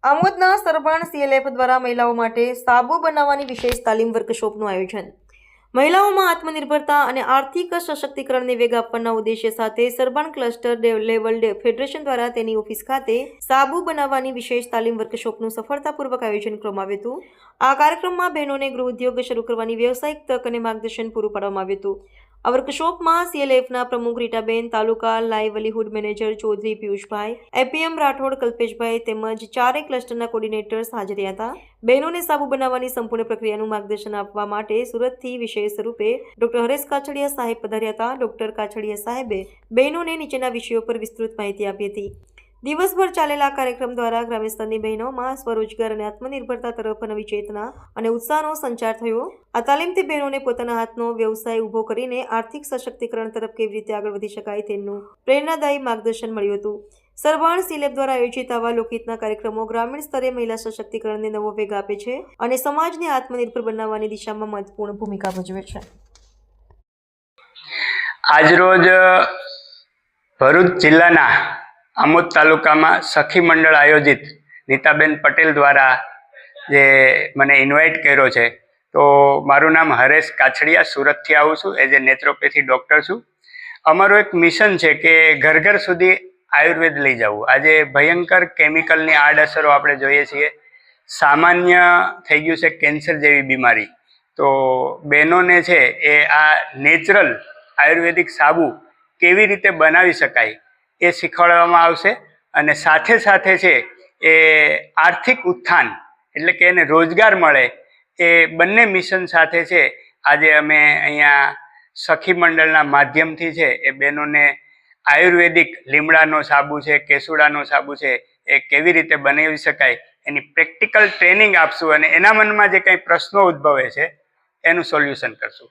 આમોદના સરબાણ CLF દ્વારા મહિલાઓ માટે સાબુ બનાવવાની વિશેષ તાલીમ વર્કશોપનું આયોજન. મહિલાઓમાં આત્મનિર્ભરતા અને આર્થિક સશક્તિકરણને વેગ આપવાના ઉદ્દેશ્ય સાથે સરબાણ ક્લસ્ટર લેવલ ફેડરેશન દ્વારા તેની ઓફિસ ખાતે સાબુ બનાવવાની વિશેષ તાલીમ વર્કશોપનું સફળતાપૂર્વક આયોજન કરવામાં આવ્યું હતું. આ કાર્યક્રમમાં બહેનોને ગૃહ ઉદ્યોગ શરૂ કરવાની વ્યવસાયિક તક અને માર્ગદર્શન પૂરું પાડવામાં આવ્યું હતું. આ વર્કશોપમાં CLFના પ્રમુખ રીટાબેન, તાલુકા લાઇવલીહુડ મેનેજર ચૌધરી પિયુષભાઈ, APM રાઠોડ કલ્પેશભાઈ તેમજ ચારેય ક્લસ્ટરના કોર્ડિનેટર્સ હાજર રહ્યા હતા. બહેનોને સાબુ બનાવવાની સંપૂર્ણ પ્રક્રિયાનું માર્ગદર્શન આપવા માટે સુરતથી વિશેષ રૂપે ડોક્ટર હરેશ કાછડિયા સાહેબ પધાર્યા હતા. ડોક્ટર કાછડિયા સાહેબે બહેનોને નીચેના વિષયો પર વિસ્તૃત માહિતી આપી હતી. દિવસભર ચાલેલા કાર્યક્રમ દ્વારા ગ્રામ્ય સ્તરની બહેનોમાં સ્વરોજગાર અને આત્મનિર્ભરતા તરફ નવી ચેતના અને ઉત્સાહનો સંચાર થયો. આ તાલીમથી બહેનોને પોતાના હાથનો વ્યવસાય ઊભો કરીને આર્થિક સશક્તિકરણ તરફ કેવી રીતે આગળ વધી શકાય તેનું પ્રેરણાદાયી માર્ગદર્શન મળ્યું હતું. સરબાણ CLF દ્વારા આયોજિત આવા લોકહિતના કાર્યક્રમો ગ્રામીણ સ્તરે મહિલા સશક્તિકરણને નવો વેગ આપે છે અને સમાજને આત્મનિર્ભર બનાવવાની દિશામાં મહત્વપૂર્ણ ભૂમિકા ભજવે છે. આજરોજ ભરૂચ જિલ્લાના આમોદ તાલુકામાં સખી મંડળ આયોજિત નીતાબેન પટેલ દ્વારા જે મને ઇન્વાઇટ કર્યો છે, તો મારું નામ હરેશ કાછડિયા, સુરતથી આવું છું. એઝ એ નેત્રોપેથી ડૉક્ટર છું. અમારું એક મિશન છે કે ઘર ઘર સુધી આયુર્વેદ લઈ જવું. આજે ભયંકર કેમિકલની આડઅસરો આપણે જોઈએ છીએ. સામાન્ય થઈ ગયું છે કેન્સર જેવી બીમારી. તો બહેનોને છે એ આ નેચરલ આયુર્વેદિક સાબુ કેવી રીતે બનાવી શકાય એ શીખવાડવામાં આવશે. અને સાથે સાથે છે એ આર્થિક ઉત્થાન એટલે કે એને રોજગાર મળે, એ બંને મિશન સાથે છે આજે અમે અહીંયા સખી મંડળના માધ્યમથી છે એ બહેનોને આયુર્વેદિક લીમડાનો સાબુ છે, કેસુડાનો સાબુ છે, એ કેવી રીતે બનાવી શકાય એની પ્રેક્ટિકલ ટ્રેનિંગ આપશું અને એના મનમાં જે કંઈ પ્રશ્નો ઉદ્ભવે છે એનું સોલ્યુશન કરશું.